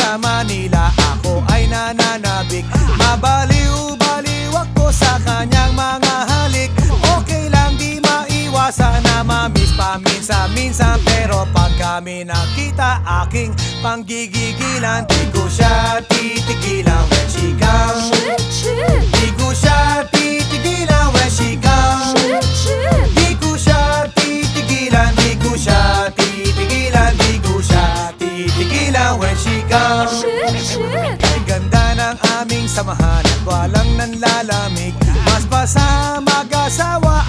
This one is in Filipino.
sa Manila, ako ay nananabik. Mabaliw-baliw ako sa kanyang mga halik. Okay lang di maiwasan na mamiss paminsan-minsan, pero pag kami nakita aking panggigigilan, di ko siya titigilan when she comes. Di ko siya titigilan when she comes. Di ko siya titigilan, di ko siya titigilan, di ko siya titigilan when she comes. Ang ganda ng aming samahan at walang nanlalamig. Mas pa sa mag-asawa